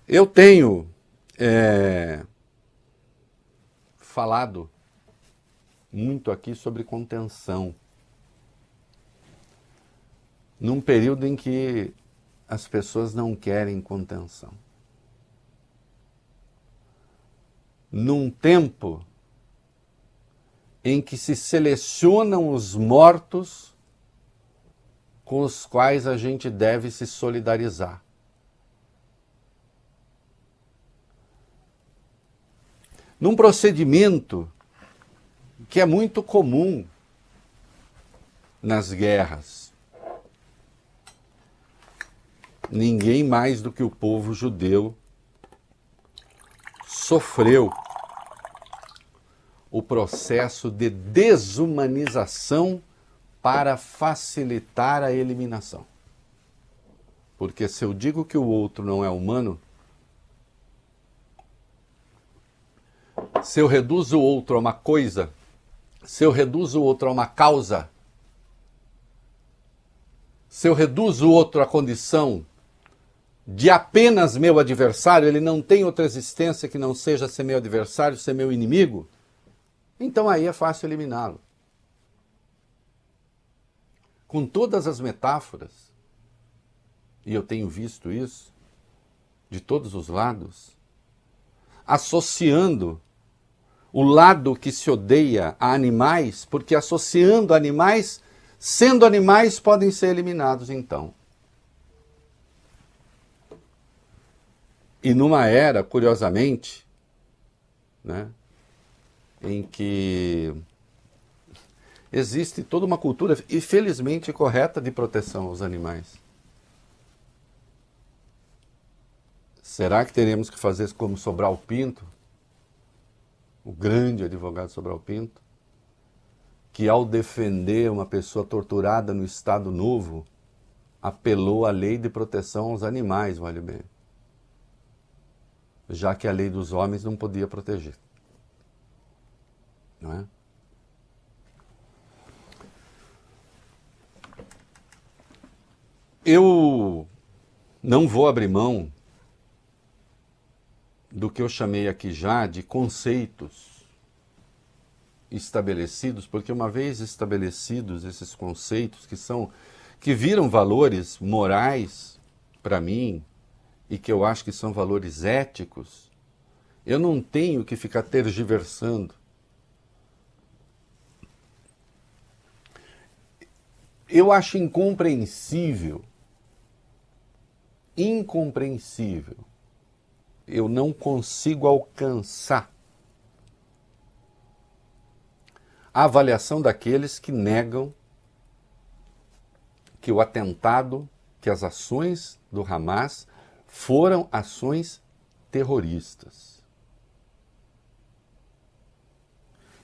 Eu tenho falado muito aqui sobre contenção, num período em que as pessoas não querem contenção. Num tempo em que se selecionam os mortos com os quais a gente deve se solidarizar. Num procedimento que é muito comum nas guerras. Ninguém mais do que o povo judeu sofreu o processo de desumanização para facilitar a eliminação. Porque se eu digo que o outro não é humano, se eu reduzo o outro a uma coisa, se eu reduzo o outro a uma causa, se eu reduzo o outro à condição de apenas meu adversário, ele não tem outra existência que não seja ser meu adversário, ser meu inimigo, então aí é fácil eliminá-lo. Com todas as metáforas, e eu tenho visto isso de todos os lados, associando o lado que se odeia a animais, porque associando animais, sendo animais, podem ser eliminados então. E numa era, curiosamente, né, em que existe toda uma cultura, infelizmente correta, de proteção aos animais. Será que teremos que fazer como Sobral Pinto, o grande advogado Sobral Pinto, que ao defender uma pessoa torturada no Estado Novo, apelou à lei de proteção aos animais, vale bem, já que a lei dos homens não podia proteger. Não é? Eu não vou abrir mão do que eu chamei aqui já de conceitos estabelecidos, porque uma vez estabelecidos esses conceitos que viram valores morais para mim e que eu acho que são valores éticos, eu não tenho que ficar tergiversando. Eu acho incompreensível, eu não consigo alcançar a avaliação daqueles que negam que o atentado, que as ações do Hamas foram ações terroristas.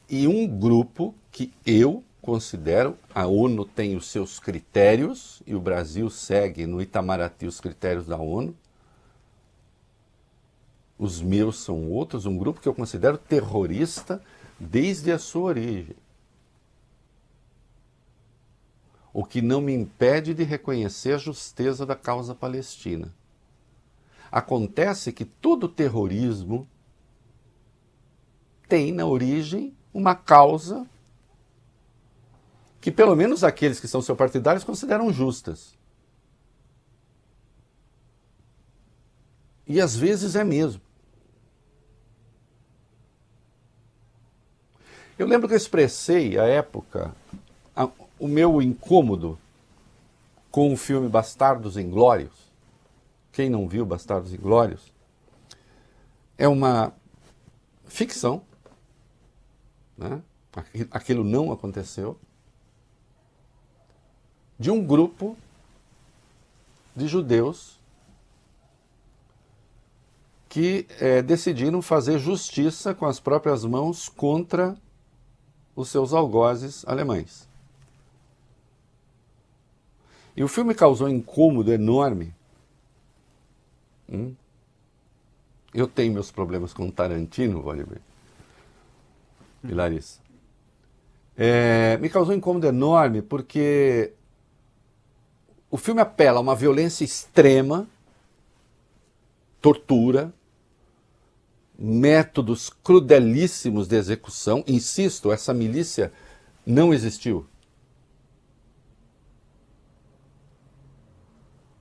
E um grupo que eu considero, a ONU tem os seus critérios, e o Brasil segue no Itamaraty os critérios da ONU, os meus são outros, um grupo que eu considero terrorista desde a sua origem. O que não me impede de reconhecer a justeza da causa palestina. Acontece que todo terrorismo tem na origem uma causa que pelo menos aqueles que são seus partidários consideram justas. E às vezes é mesmo. Eu lembro que eu expressei, à época, o meu incômodo com o filme Bastardos Inglórios. Quem não viu Bastardos Inglórios? É uma ficção, né? Aquilo não aconteceu, de um grupo de judeus que decidiram fazer justiça com as próprias mãos contra os seus algozes alemães. E o filme causou um incômodo enorme. Eu tenho meus problemas com Tarantino, vale ver. E Larissa. Me causou um incômodo enorme porque o filme apela a uma violência extrema tortura, métodos crudelíssimos de execução. Insisto, essa milícia não existiu.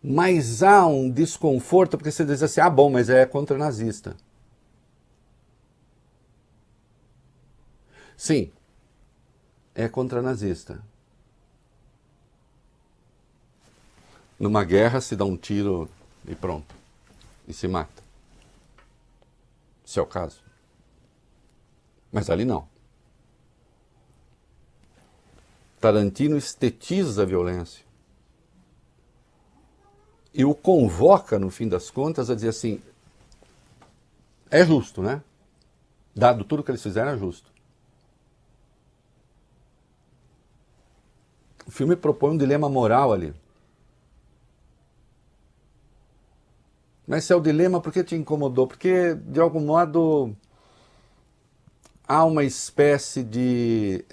Mas há um desconforto porque você diz assim, bom, mas é contra nazista. Sim, é contra nazista. Numa guerra se dá um tiro e pronto. E se mata. Se é o caso. Mas ali não. Tarantino estetiza a violência. E o convoca, no fim das contas, a dizer assim, é justo, né? Dado tudo que eles fizeram, é justo. O filme propõe um dilema moral ali. Mas se é o dilema, por que te incomodou? Porque, de algum modo, há uma espécie de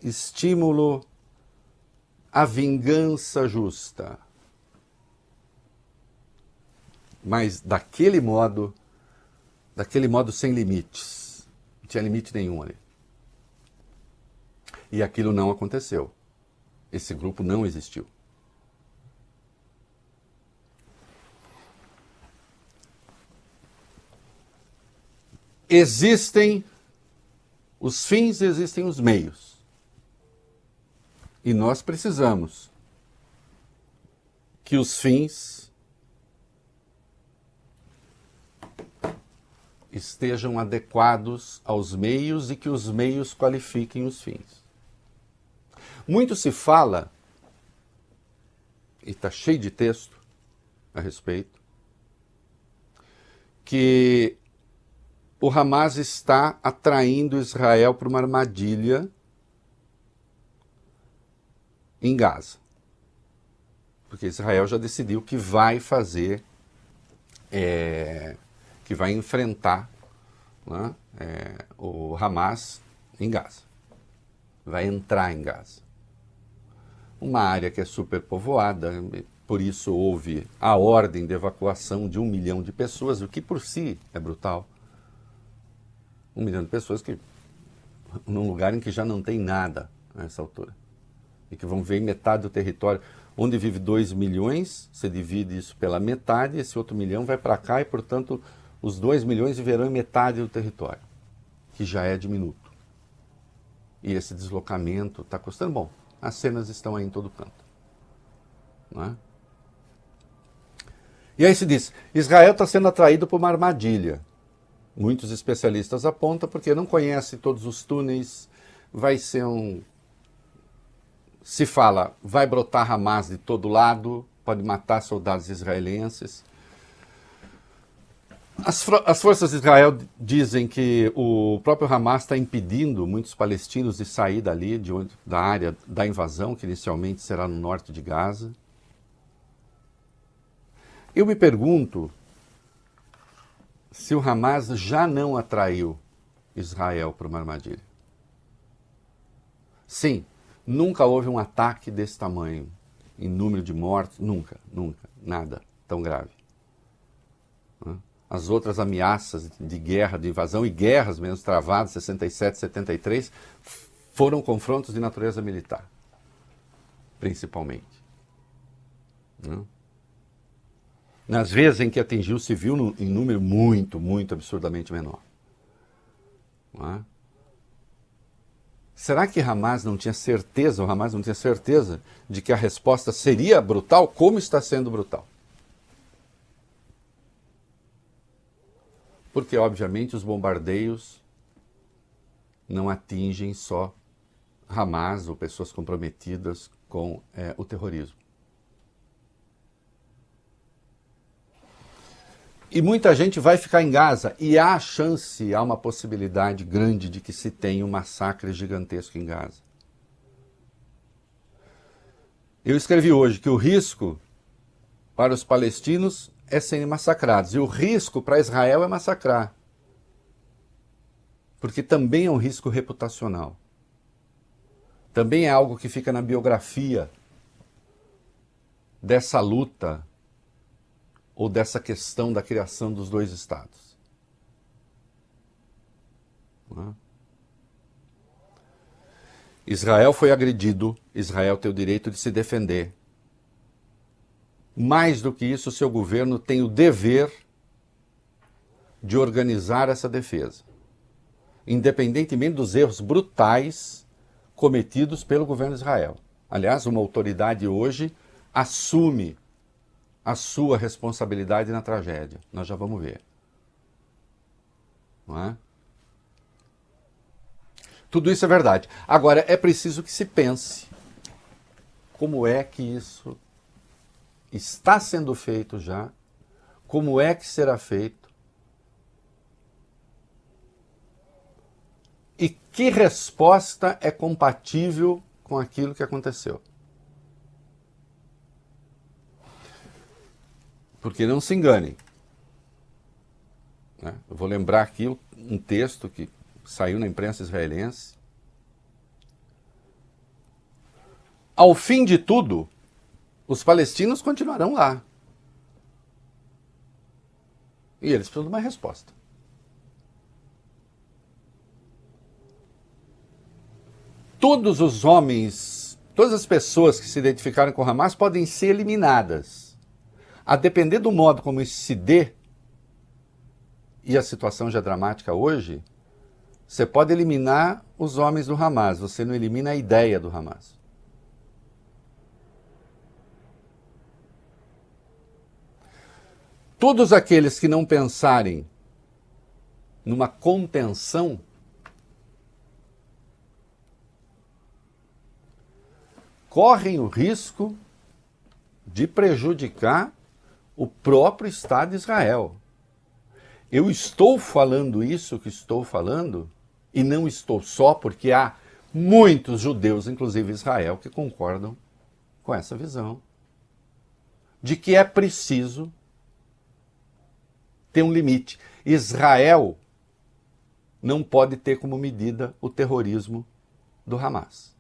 estímulo à vingança justa. Mas daquele modo sem limites. Não tinha limite nenhum ali. E aquilo não aconteceu. Esse grupo não existiu. Existem os fins e existem os meios. E nós precisamos que os fins estejam adequados aos meios e que os meios qualifiquem os fins. Muito se fala, e está cheio de texto a respeito, que o Hamas está atraindo Israel para uma armadilha em Gaza. Porque Israel já decidiu que vai fazer, que vai enfrentar, né, o Hamas em Gaza. Vai entrar em Gaza. Uma área que é superpovoada, por isso houve a ordem de evacuação de 1 milhão de pessoas, o que por si é brutal. 1 milhão de pessoas que num lugar em que já não tem nada a essa altura. E que vão ver metade do território. Onde vive 2 milhões, você divide isso pela metade, esse outro milhão vai para cá e, portanto, os 2 milhões viverão em metade do território, que já é diminuto. E esse deslocamento está custando. Bom, as cenas estão aí em todo canto. Não é? E aí se diz, Israel está sendo atraído por uma armadilha. Muitos especialistas apontam porque não conhece todos os túneis, vai ser se fala, vai brotar Hamas de todo lado, pode matar soldados israelenses. As forças de Israel dizem que o próprio Hamas está impedindo muitos palestinos de sair dali, da área da invasão, que inicialmente será no norte de Gaza. Eu me pergunto se o Hamas já não atraiu Israel para uma armadilha. Sim, nunca houve um ataque desse tamanho, em número de mortos, nunca, nada tão grave. As outras ameaças de guerra, de invasão e guerras mesmo travadas, 67, 73, foram confrontos de natureza militar, principalmente. Nas vezes em que atingiu o civil em número muito absurdamente menor. Não é? Será que Hamas não tinha certeza, o Hamas não tinha certeza de que a resposta seria brutal, como está sendo brutal? Porque, obviamente, os bombardeios não atingem só Hamas ou pessoas comprometidas com o terrorismo. E muita gente vai ficar em Gaza, e há chance, há uma possibilidade grande de que se tenha um massacre gigantesco em Gaza. Eu escrevi hoje que o risco para os palestinos é serem massacrados, e o risco para Israel é massacrar. Porque também é um risco reputacional. Também é algo que fica na biografia dessa luta ou dessa questão da criação dos dois estados. Não é? Israel foi agredido, Israel tem o direito de se defender. Mais do que isso, seu governo tem o dever de organizar essa defesa, independentemente dos erros brutais cometidos pelo governo de Israel. Aliás, uma autoridade hoje assume a sua responsabilidade na tragédia. Nós já vamos ver. Não é? Tudo isso é verdade. Agora, é preciso que se pense como é que isso está sendo feito já, como é que será feito e que resposta é compatível com aquilo que aconteceu. Porque não se enganem. Né? Eu vou lembrar aqui um texto que saiu na imprensa israelense. Ao fim de tudo, os palestinos continuarão lá. E eles precisam de uma resposta. Todos os homens, todas as pessoas que se identificaram com o Hamas podem ser eliminadas. A depender do modo como isso se dê, e a situação já é dramática hoje, você pode eliminar os homens do Hamas, você não elimina a ideia do Hamas. Todos aqueles que não pensarem numa contenção correm o risco de prejudicar o próprio Estado de Israel. Eu estou falando isso que estou falando, e não estou só porque há muitos judeus, inclusive Israel, que concordam com essa visão de que é preciso ter um limite. Israel não pode ter como medida o terrorismo do Hamas.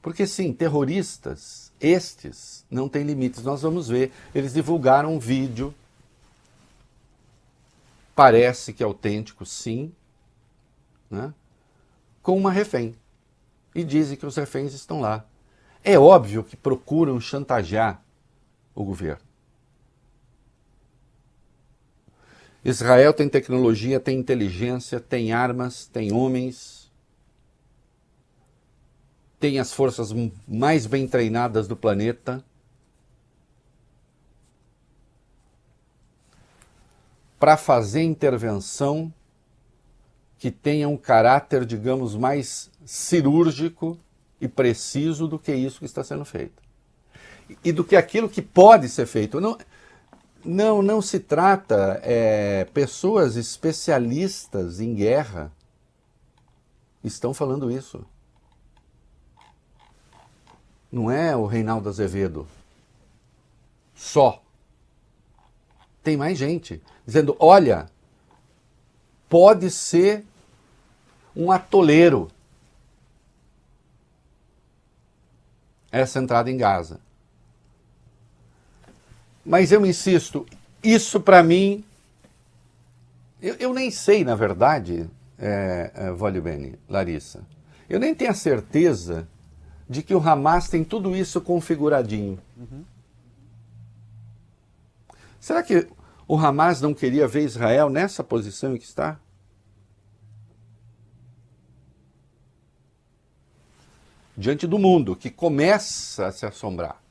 Porque sim, terroristas, estes, não têm limites. Nós vamos ver, eles divulgaram um vídeo, parece que é autêntico, sim, né, com uma refém. E dizem que os reféns estão lá. É óbvio que procuram chantagear o governo. Israel tem tecnologia, tem inteligência, tem armas, tem homens, tem as forças mais bem treinadas do planeta para fazer intervenção que tenha um caráter, digamos, mais cirúrgico e preciso do que isso que está sendo feito. E do que aquilo que pode ser feito. Não se trata, pessoas especialistas em guerra estão falando isso. Não é o Reinaldo Azevedo só. Tem mais gente dizendo, olha, pode ser um atoleiro essa entrada em Gaza. Mas eu insisto, isso para mim, eu nem sei, na verdade, Voglio Bene, Larissa, eu nem tenho a certeza de que o Hamas tem tudo isso configuradinho. Uhum. Será que o Hamas não queria ver Israel nessa posição em que está? Diante do mundo, que começa a se assombrar.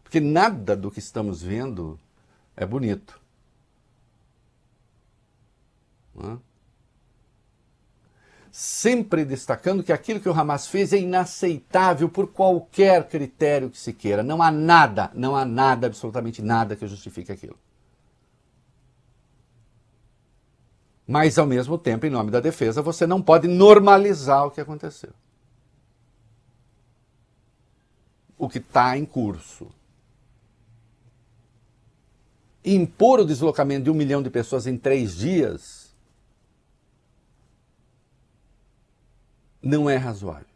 Porque nada do que estamos vendo é bonito. Não é? Sempre destacando que aquilo que o Hamas fez é inaceitável por qualquer critério que se queira. Não há nada, absolutamente nada que justifique aquilo. Mas, ao mesmo tempo, em nome da defesa, você não pode normalizar o que aconteceu. O que está em curso. Impor o deslocamento de 1 milhão de pessoas em 3 dias não é razoável.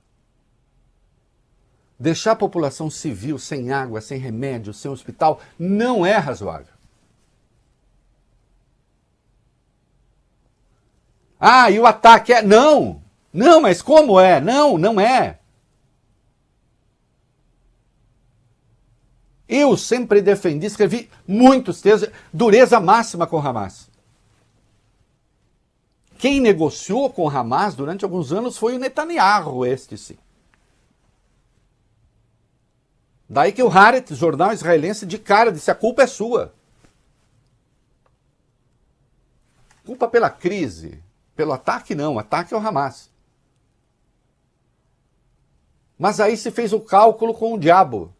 Deixar a população civil sem água, sem remédio, sem hospital, não é razoável. Ah, e o ataque é... Não! Não, mas como é? Não, não é. Eu sempre defendi, escrevi muitos textos, dureza máxima com o Hamas. Quem negociou com o Hamas durante alguns anos foi o Netanyahu, este sim. Daí que o Haaretz, jornal israelense, de cara disse, a culpa é sua. Culpa pela crise, pelo ataque não, o ataque é o Hamas. Mas aí se fez o cálculo com o diabo.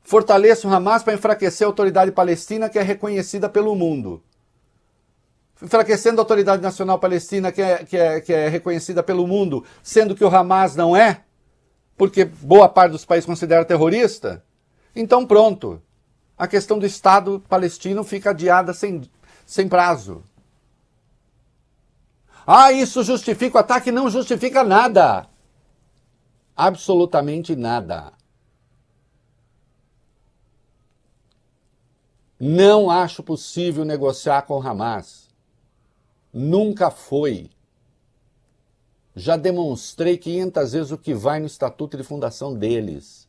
Fortaleça o Hamas para enfraquecer a autoridade palestina que é reconhecida pelo mundo. Enfraquecendo a autoridade nacional palestina que é reconhecida pelo mundo, sendo que o Hamas não é, porque boa parte dos países considera terrorista, então pronto. A questão do Estado palestino fica adiada sem prazo. Ah, isso justifica o ataque? Não justifica nada. Absolutamente nada. Não acho possível negociar com o Hamas. Nunca foi. Já demonstrei 500 vezes o que vai no estatuto de fundação deles.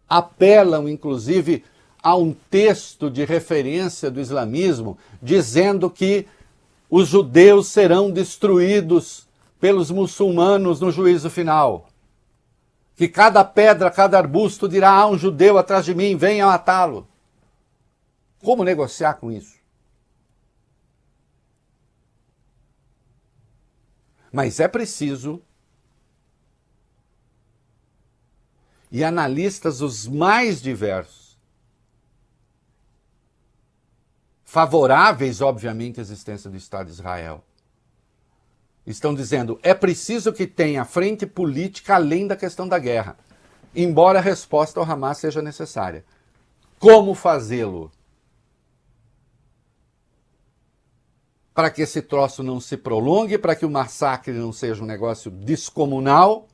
Apelam, inclusive, a um texto de referência do islamismo, dizendo que os judeus serão destruídos pelos muçulmanos no juízo final. Que cada pedra, cada arbusto dirá, há um judeu atrás de mim, venha matá-lo. Como negociar com isso? Mas é preciso, e analistas os mais diversos, favoráveis, obviamente, à existência do Estado de Israel, estão dizendo, é preciso que tenha frente política além da questão da guerra, embora a resposta ao Hamas seja necessária. Como fazê-lo? Para que esse troço não se prolongue, para que o massacre não seja um negócio descomunal,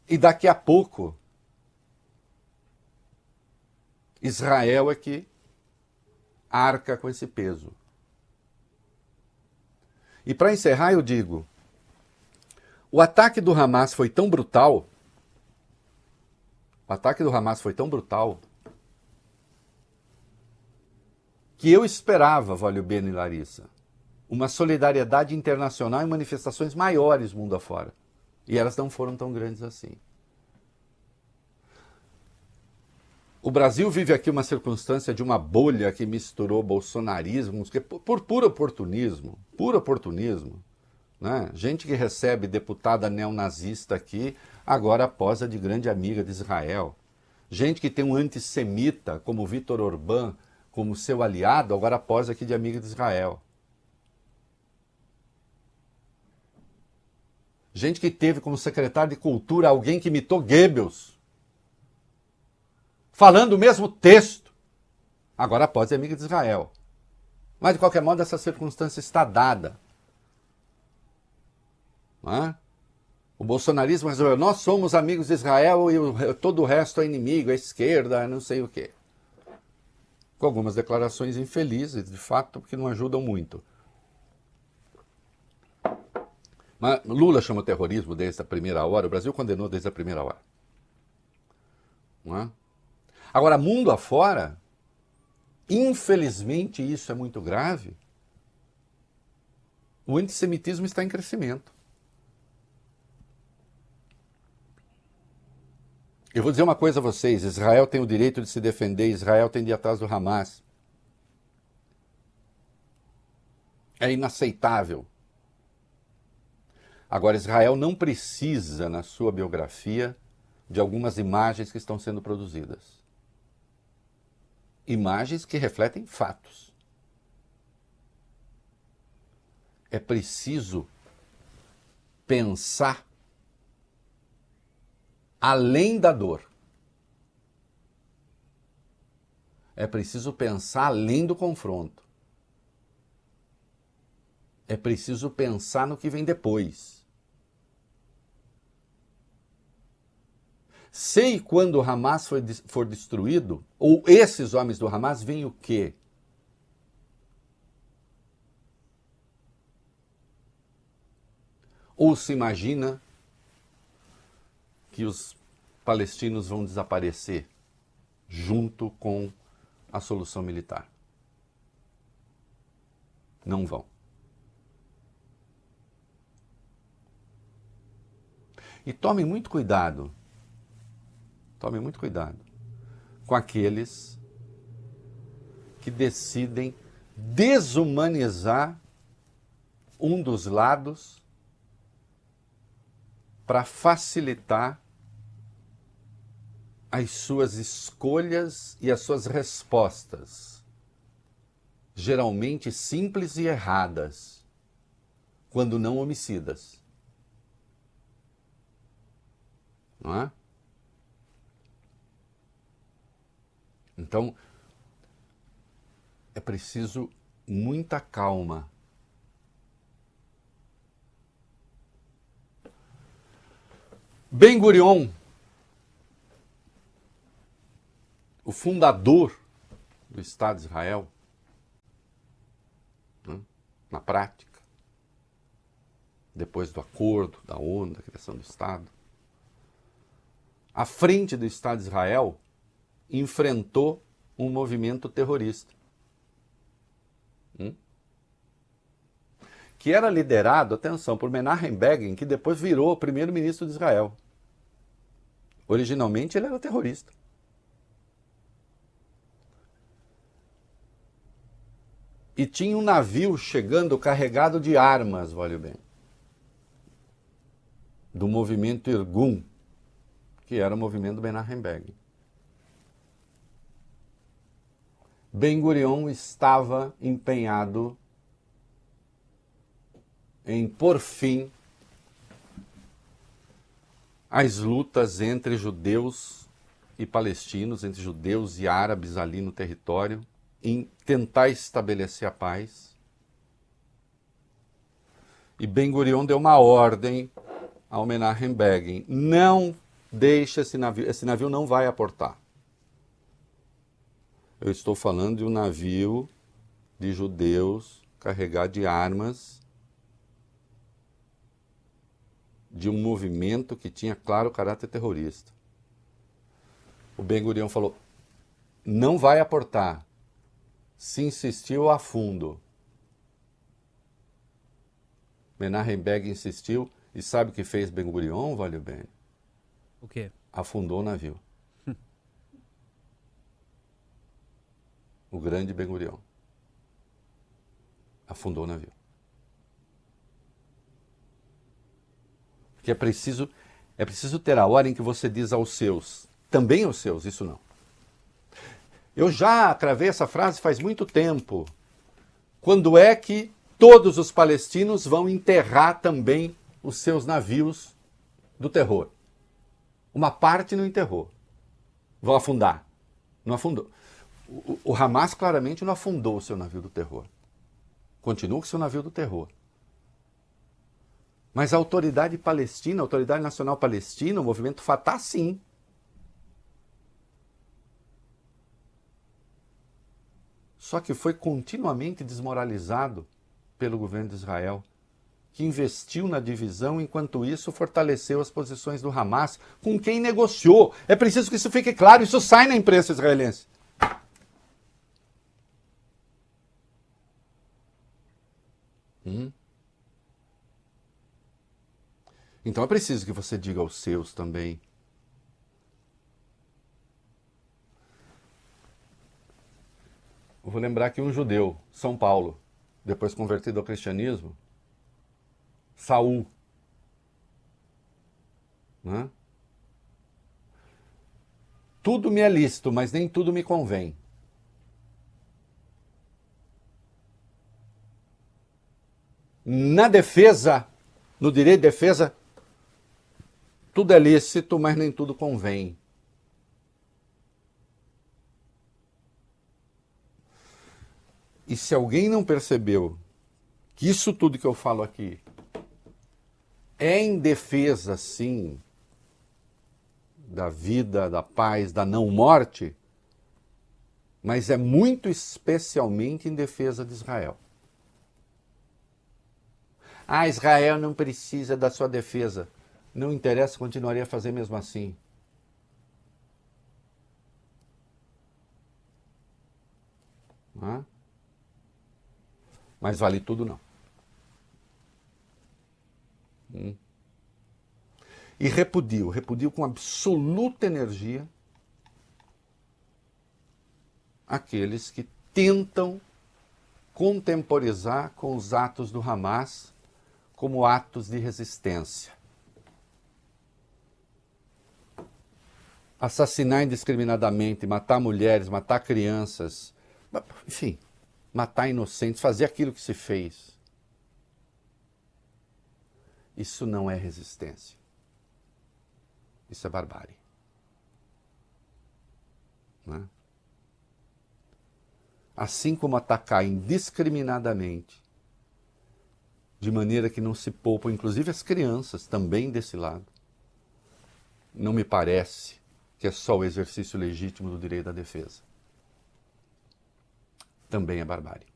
e daqui a pouco Israel é que arca com esse peso. E para encerrar eu digo, o ataque do Hamas foi tão brutal, que eu esperava, Valio Bene e Larissa, uma solidariedade internacional e manifestações maiores mundo afora. E elas não foram tão grandes assim. O Brasil vive aqui uma circunstância de uma bolha que misturou bolsonarismo, por puro oportunismo, né? Gente que recebe deputada neonazista aqui, agora posa de grande amiga de Israel. Gente que tem um antissemita, como Vítor Orbán, como seu aliado, agora posa aqui de amiga de Israel. Gente que teve como secretário de Cultura alguém que imitou Goebbels, falando o mesmo texto, agora pode ser amiga de Israel. Mas, de qualquer modo, essa circunstância está dada. Não é? O bolsonarismo resolveu, nós somos amigos de Israel e todo o resto é inimigo, é esquerda, não sei o quê. Com algumas declarações infelizes, de fato, que não ajudam muito. Mas Lula chamou terrorismo desde a primeira hora, o Brasil condenou desde a primeira hora. Não é? Agora, mundo afora, infelizmente isso é muito grave, o antissemitismo está em crescimento. Eu vou dizer uma coisa a vocês, Israel tem o direito de se defender, Israel tem de ir atrás do Hamas. É inaceitável. Agora, Israel não precisa, na sua biografia, de algumas imagens que estão sendo produzidas. Imagens que refletem fatos. É preciso pensar além da dor. É preciso pensar além do confronto. É preciso pensar no que vem depois. Sei quando o Hamas for destruído, ou esses homens do Hamas, vem o quê? Ou se imagina que os palestinos vão desaparecer junto com a solução militar? Não vão. E tomem muito cuidado com aqueles que decidem desumanizar um dos lados para facilitar as suas escolhas e as suas respostas, geralmente simples e erradas, quando não homicidas. Não é? Então, é preciso muita calma. Ben-Gurion, o fundador do Estado de Israel, né, na prática, depois do acordo da ONU, da criação do Estado, à frente do Estado de Israel, enfrentou um movimento terrorista, que era liderado, atenção, por Menachem Begin, que depois virou o primeiro-ministro de Israel. Originalmente ele era terrorista. E tinha um navio chegando carregado de armas, olha bem, do movimento Irgun, que era o movimento do Menachem Begin. Ben-Gurion estava empenhado em pôr fim às lutas entre judeus e palestinos, entre judeus e árabes ali no território, em tentar estabelecer a paz. E Ben-Gurion deu uma ordem ao Menachem Begin: não deixe esse navio não vai aportar. Eu estou falando de um navio de judeus carregado de armas, de um movimento que tinha claro caráter terrorista. O Ben-Gurion falou: não vai aportar. Se insistiu, a fundo. Menachem Begin insistiu, e sabe o que fez Ben-Gurion, valeu bem? O quê? Afundou o navio. O grande Ben-Gurion afundou o navio. Porque é preciso ter a hora em que você diz aos seus, também aos seus, isso não. Eu já cravei essa frase faz muito tempo. Quando é que todos os palestinos vão enterrar também os seus navios do terror? Uma parte não enterrou. Vão afundar. Não afundou. O Hamas claramente não afundou o seu navio do terror. Continua com o seu navio do terror. Mas a autoridade palestina, a autoridade nacional palestina, o movimento Fatah, sim. Só que foi continuamente desmoralizado pelo governo de Israel, que investiu na divisão, enquanto isso fortaleceu as posições do Hamas, com quem negociou. É preciso que isso fique claro, isso sai na imprensa israelense. Então é preciso que você diga aos seus também. Eu vou lembrar que um judeu, São Paulo, depois convertido ao cristianismo, Saul, né? Tudo me é lícito, mas nem tudo me convém. Na defesa, no direito de defesa, tudo é lícito, mas nem tudo convém. E se alguém não percebeu que isso tudo que eu falo aqui é em defesa, sim, da vida, da paz, da não-morte, mas é muito especialmente em defesa de Israel. Ah, Israel não precisa da sua defesa. Não interessa, continuaria a fazer mesmo assim. Não é? Mas vale tudo não. E repudio com absoluta energia aqueles que tentam contemporizar com os atos do Hamas como atos de resistência. Assassinar indiscriminadamente, matar mulheres, matar crianças, enfim, matar inocentes, fazer aquilo que se fez. Isso não é resistência. Isso é barbárie. Não é? Assim como atacar indiscriminadamente, de maneira que não se poupam, inclusive as crianças também desse lado, não me parece que é só o exercício legítimo do direito à defesa. Também é barbárie.